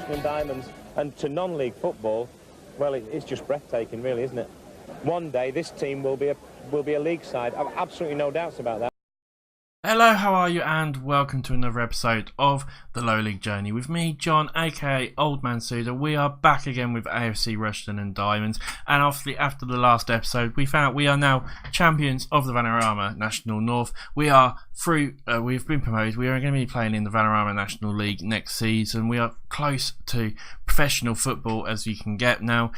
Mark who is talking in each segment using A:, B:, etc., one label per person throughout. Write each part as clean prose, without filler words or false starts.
A: Rushden Diamonds, and to non-league football, well, it's just breathtaking, really, isn't it? One day this team will be a league side. I've absolutely no doubts about that.
B: Hello, how are you? And welcome to another episode of the Low League Journey with me, John, aka Old Man Suda. We are back again with AFC Rushden and Diamonds, and after the last episode, we found out we are now champions of the Vanarama National North. We are through. We've been promoted. We are going to be playing in the Vanarama National League next season. We are close to professional football as you can get now.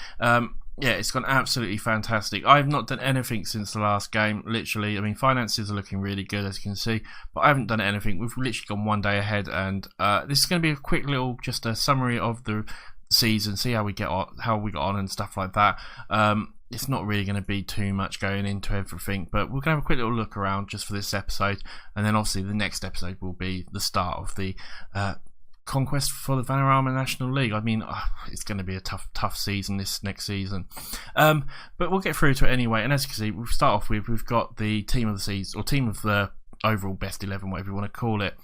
B: Yeah, it's gone absolutely fantastic. I've not done anything since the last game, literally. I mean, finances are looking really good, as you can see, but I haven't done anything. We've literally gone one day ahead, and this is going to be a quick little, just a summary of the season, see how we got on and stuff like that. It's not really going to be too much going into everything, but we're going to have a quick little look around just for this episode, and then obviously the next episode will be the start of the conquest for the Vanarama National League. I mean, it's going to be a tough season this next season, but we'll get through to it anyway. And as you can see, we'll start off with, we've got the team of the season, or team of the overall best 11, whatever you want to call it.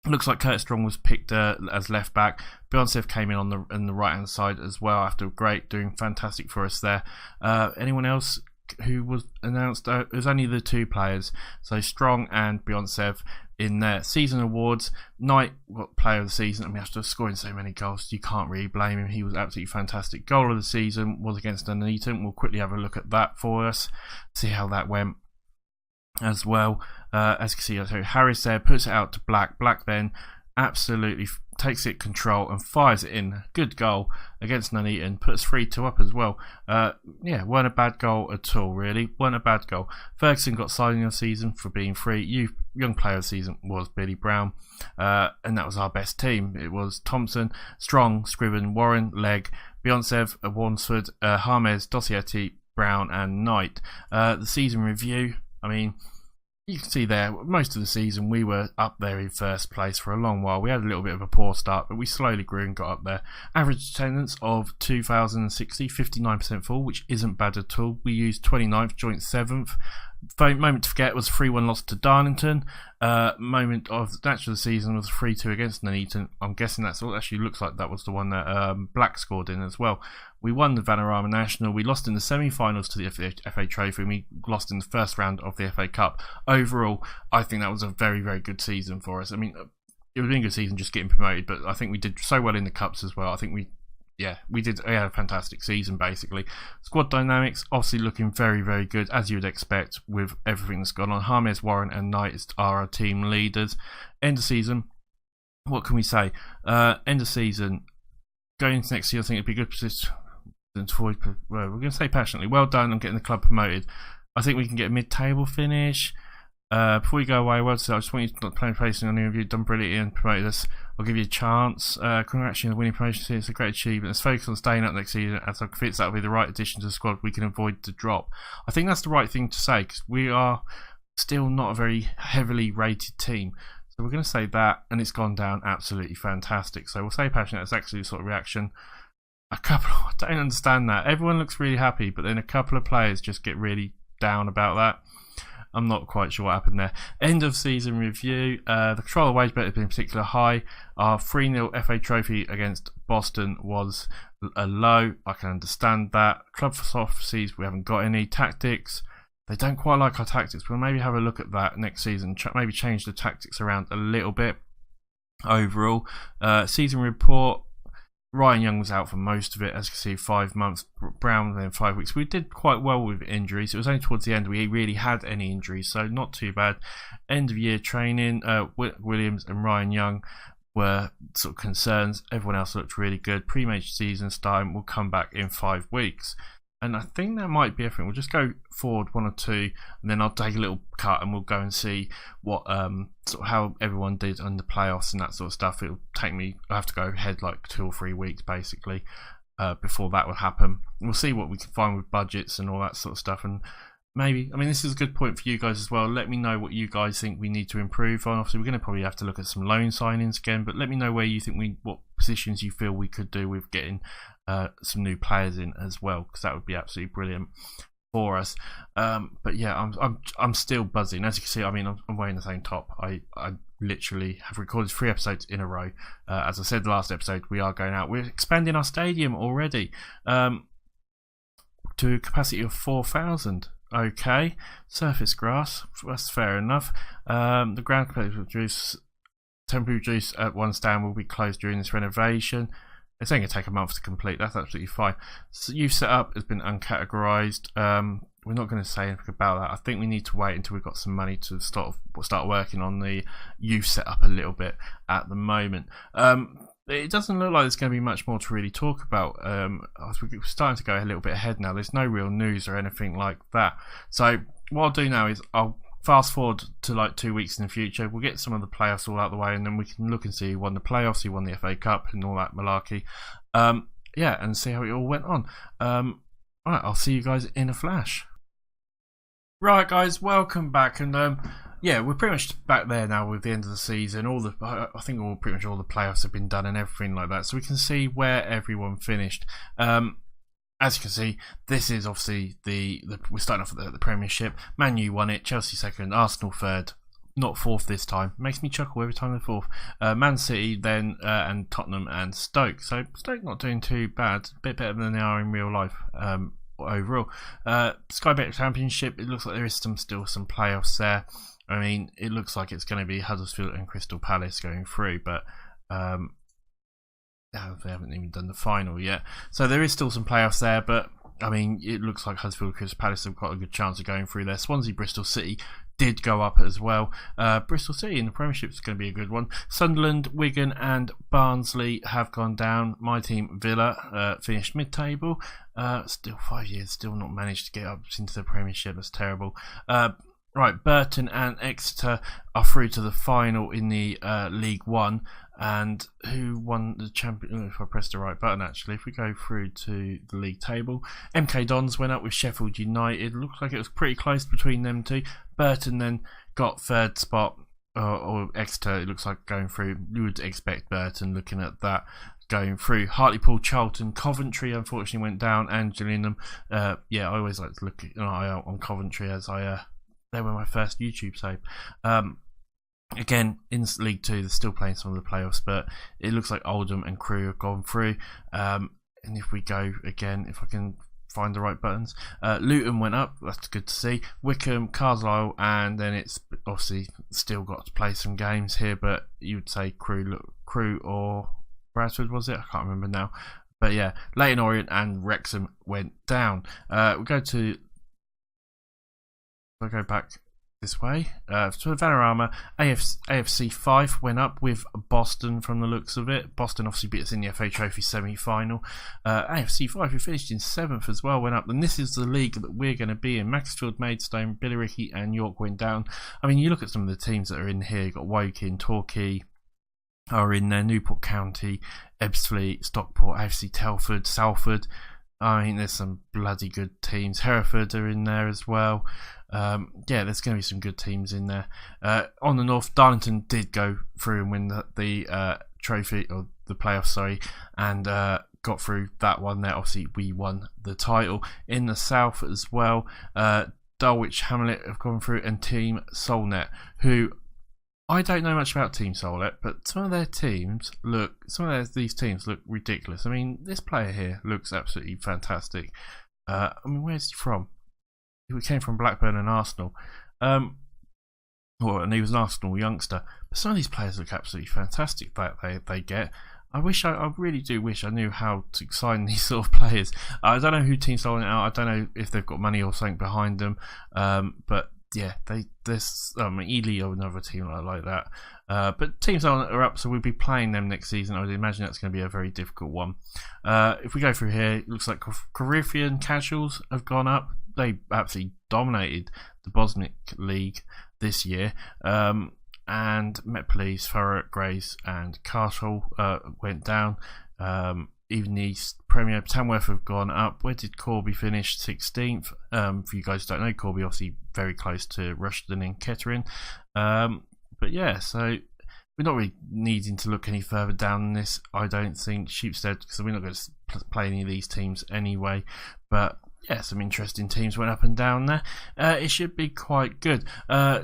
B: Looks like Kurt Strong was picked as left back. Beyonce came in on the right hand side as well after doing fantastic for us there. Anyone else who was announced? It was only the two players, so Strong and Beyonce in their season awards. Knight got player of the season. I mean, after scoring so many goals, you can't really blame him. He was absolutely fantastic. Goal of the season was against Nuneaton. We'll quickly have a look at that for us, see how that went as well. As you can see, so Harris there puts it out to Black. Black then absolutely takes it control and fires it in. Good goal against Nuneaton. Puts 3-2 up as well. Yeah, weren't a bad goal at all, really. Weren't a bad goal. Ferguson got signing of the season for being free. Young player of the season was Billy Brown. And that was our best team. It was Thompson, Strong, Scriven, Warren, Legg, Beyonce, Wansford, Harmes, Dossietti, Brown and Knight. The season review, I mean, you can see there, most of the season we were up there in first place for a long while. We had a little bit of a poor start, but we slowly grew and got up there. Average attendance of 2,060, 59% full, which isn't bad at all. We used 29th, joint 7th. Moment to forget was 3-1 loss to Darlington. Moment of the match of the season was 3-2 against Nuneaton. I'm guessing that's what actually looks like. That was the one that Black scored in as well. We won the Vanarama National. We lost in the semi-finals to the FA Trophy, and we lost in the first round of the FA Cup. Overall, I think that was a very, very good season for us. I mean, it was a good season just getting promoted, but I think we did so well in the Cups as well. I think we had a fantastic season, basically. Squad dynamics, obviously looking very, very good, as you would expect with everything that's gone on. Harmes, Warren and Knight are our team leaders. End of season, what can we say? End of season, going into next year, I think it'd be a good position. We're going to say passionately, well done on getting the club promoted. I think we can get a mid-table finish. Before you go away, I just want you to not play placing on any of you. Done brilliantly and promoted us. I'll give you a chance. Congratulations on winning promotion season. It's a great achievement. Let's focus on staying up next season. As I convinced that will be the right addition to the squad. We can avoid the drop. I think that's the right thing to say, because we are still not a very heavily rated team. So we're going to say that, and it's gone down absolutely fantastic. So we'll say passionate. That's actually the sort of reaction. I don't understand that. Everyone looks really happy, but then a couple of players just get really down about that. I'm not quite sure what happened there. End of season review. The control of wage bet has been particular high. Our 3-0 FA Trophy against Boston was a low. I can understand that. Club for prophecies, we haven't got any. Tactics, they don't quite like our tactics. We'll maybe have a look at that next season. Maybe change the tactics around a little bit. Overall, season report. Ryan Young was out for most of it, as you can see, 5 months. Brown then 5 weeks. We did quite well with injuries. It was only towards the end we really had any injuries, so not too bad. End of year training, Williams and Ryan Young were sort of concerns. Everyone else looked really good. Pre-match season starting will come back in 5 weeks. And I think that might be everything. We'll just go forward 1 or 2, and then I'll take a little cut and we'll go and see what sort of how everyone did on the playoffs and that sort of stuff. It'll take me, I have to go ahead like 2 or 3 weeks basically before that will happen. We'll see what we can find with budgets and all that sort of stuff, and maybe, I mean, this is a good point for you guys as well. Let me know what you guys think we need to improve on. Obviously, we're going to probably have to look at some loan signings again, but let me know where you think what positions you feel we could do with getting some new players in as well, because that would be absolutely brilliant for us. But yeah, I'm still buzzing. As you can see, I mean, I'm wearing the same top. I literally have recorded 3 episodes in a row. As I said the last episode, we are going out. We're expanding our stadium already to a capacity of 4,000. Okay, surface grass, that's fair enough. The ground temporary juice at one stand will be closed during this renovation. It's only going to take a month to complete. That's absolutely fine. So youth setup has been uncategorized. We're not going to say anything about that. I think we need to wait until we've got some money to start working on the youth setup a little bit at the moment. It doesn't look like there's going to be much more to really talk about. We're starting to go a little bit ahead now. There's no real news or anything like that. So what I'll do now is I'll fast forward to like 2 weeks in the future. We'll get some of the playoffs all out of the way, and then we can look and see who won the playoffs, who won the FA Cup, and all that malarkey. Yeah, and see how it all went on. Right, I'll see you guys in a flash. Right, guys, welcome back, and yeah, we're pretty much back there now with the end of the season. I think pretty much all the playoffs have been done and everything like that, so we can see where everyone finished. As you can see, this is obviously we're starting off at the Premiership. Man U won it, Chelsea second, Arsenal third, not fourth this time. Makes me chuckle every time they're fourth. Man City then, and Tottenham and Stoke. So Stoke not doing too bad, a bit better than they are in real life. Overall, Sky Bet Championship, it looks like there is still some playoffs there. I mean, it looks like it's going to be Huddersfield and Crystal Palace going through, but they haven't even done the final yet. So there is still some playoffs there, but I mean, it looks like Huddersfield and Crystal Palace have got a good chance of going through there. Swansea, Bristol City did go up as well. Bristol City in the Premiership is going to be a good one. Sunderland, Wigan and Barnsley have gone down. My team, Villa, finished mid-table. Still 5 years, still not managed to get up into the Premiership. That's terrible. Right, Burton and Exeter are through to the final in the League One. And who won the champion? If I press the right button, actually, if we go through to the league table, MK Dons went up with Sheffield United. Looks like it was pretty close between them two. Burton then got third spot, or Exeter. It looks like going through. You would expect Burton, looking at that, going through. Hartlepool, Charlton, Coventry unfortunately went down, and Gillingham. Yeah, I always like to look an eye out on Coventry, as they were my first YouTube save. Again, in League 2, they're still playing some of the playoffs, but it looks like Oldham and Crewe have gone through. And if we go again, if I can find the right buttons, Luton went up, that's good to see. Wickham, Carlisle, and then it's obviously still got to play some games here, but you would say Crewe or Bradford, was it? I can't remember now. But yeah, Leyton Orient and Wrexham went down. We'll go to... I'll go back this way. So Vanarama, AFC 5 went up with Boston from the looks of it. Boston obviously beat us in the FA Trophy semi-final. AFC 5, who finished in 7th as well, went up. And this is the league that we're going to be in. Macclesfield, Maidstone, Billericay and York went down. I mean, you look at some of the teams that are in here. You've got Woking, Torquay are in there, Newport County, Ebbsfleet, Stockport, AFC Telford, Salford. I mean, there's some bloody good teams. Hereford are in there as well. Yeah, there's going to be some good teams in there. On the north, Darlington did go through and win the trophy, or the playoffs, sorry, and got through that one there. Obviously, we won the title. In the south as well, Dulwich Hamlet have gone through, and Team Solnet, who... I don't know much about Team Solnet, but some of these teams look ridiculous. I mean, this player here looks absolutely fantastic. I mean, where's he from? He came from Blackburn and Arsenal. And he was an Arsenal youngster. But some of these players look absolutely fantastic that they get. I really do wish I knew how to sign these sort of players. I don't know who Team Solnet are. I don't know if they've got money or something behind them. But yeah, Ely or another team like that. But teams are up, so we'll be playing them next season. I would imagine that's going to be a very difficult one. If we go through here, it looks like Caribbean Casuals have gone up. They absolutely dominated the Bosniak League this year. And Met Police, Thurrock, Grays and Castle went down. Even the Premier Tamworth have gone up. Where did Corby finish? 16th. For you guys who don't know, Corby obviously very close to Rushden and Kettering. But yeah, so we're not really needing to look any further down than this, I don't think. Sheepstead, because we're not going to play any of these teams anyway. But yeah, some interesting teams went up and down there. It should be quite good.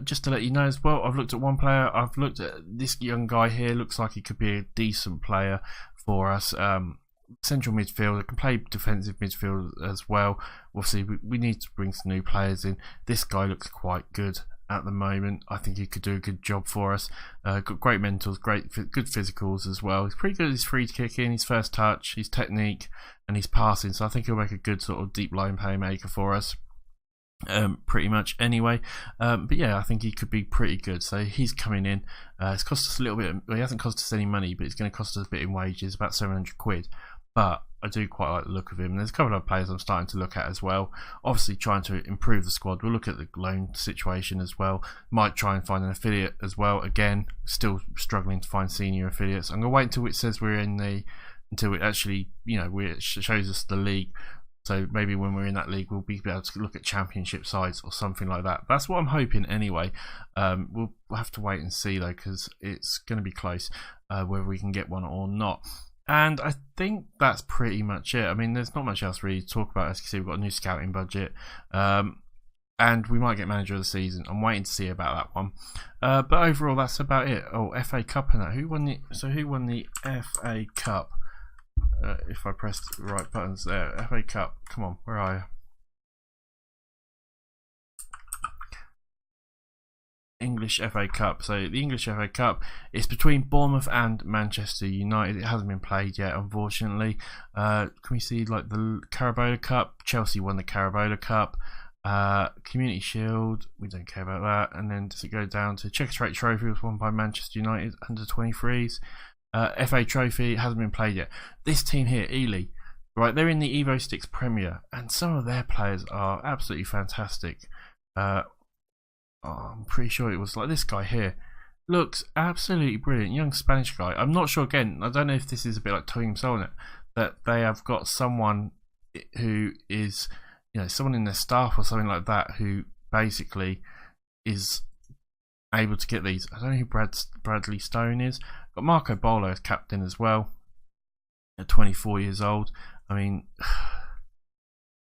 B: Just to let you know as well, I've looked at one player. I've looked at this young guy here. Looks like he could be a decent player for us. Central midfielder, can play defensive midfield as well. Obviously, we need to bring some new players in. This guy looks quite good at the moment. I think he could do a good job for us. Got great mentals, good physicals as well. He's pretty good at his free kicking, his first touch, his technique, and his passing. So I think he'll make a good sort of deep line playmaker for us. Pretty much anyway. But yeah, I think he could be pretty good. So he's coming in. It's cost us a little bit. Well, he hasn't cost us any money, but it's going to cost us a bit in wages, about 700 quid. But I do quite like the look of him. There's a couple of players I'm starting to look at as well. Obviously trying to improve the squad. We'll look at the loan situation as well. Might try and find an affiliate as well. Again, still struggling to find senior affiliates. I'm going to wait until it says we're in the, until it actually, you know, it shows us the league. So maybe when we're in that league, we'll be able to look at championship sides or something like that. That's what I'm hoping anyway. We'll have to wait and see though, because it's going to be close whether we can get one or not. And I think that's pretty much it. I mean, there's not much else really to talk about. As you can see, we've got a new scouting budget. And we might get manager of the season. I'm waiting to see about that one. But overall, that's about it. Oh, FA Cup and that. Who won the FA Cup? If I press the right buttons there. FA Cup. Come on, where are you? English FA Cup. So the English FA Cup is between Bournemouth and Manchester United. It hasn't been played yet, unfortunately. Can we see like the Carabao Cup? Chelsea won the Carabao Cup. Community Shield, we don't care about that. And then does it go down to Checker Trophy, was won by Manchester United under 23s. FA Trophy hasn't been played yet. This team here, Ely, right? They're in the Evo Sticks Premier, and some of their players are absolutely fantastic. I'm pretty sure it was like this guy here. Looks absolutely brilliant. Young Spanish guy. I'm not sure, again, I don't know if this is a bit like Team Solnet, that they have got someone who is, you know, someone in their staff or something like that who basically is able to get these. I don't know who Bradley Stone is. Got Marco Bolo as captain as well, at 24 years old. I mean,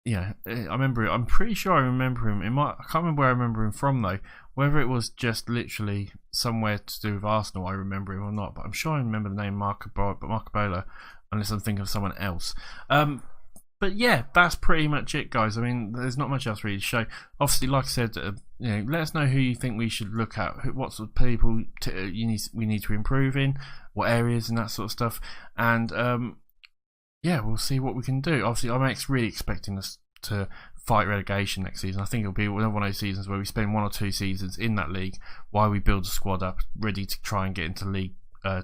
B: yeah, I remember it. I'm pretty sure I remember him. I can't remember where I remember him from though. Whether it was just literally somewhere to do with Arsenal, I remember him or not. But I'm sure I remember the name Marco Bolo, unless I'm thinking of someone else. But yeah, that's pretty much it, guys. I mean, there's not much else really to show. Obviously, like I said, you know, let us know who you think we should look at, what sort of people we need to improve in, what areas and that sort of stuff. And yeah, we'll see what we can do. Obviously, I'm really expecting us to fight relegation next season. I think it'll be one of those seasons where we spend 1 or 2 seasons in that league while we build a squad up ready to try and get into League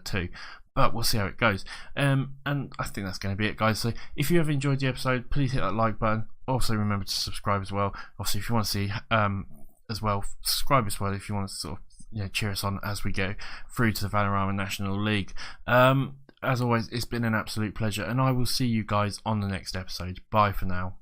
B: 2. But we'll see how it goes. And I think that's going to be it, guys. So if you have enjoyed the episode, please hit that like button. Also remember to subscribe as well. Obviously, if you want to see as well, subscribe as well if you want to sort of, you know, cheer us on as we go through to the Vanarama National League. As always, it's been an absolute pleasure, and I will see you guys on the next episode. Bye for now.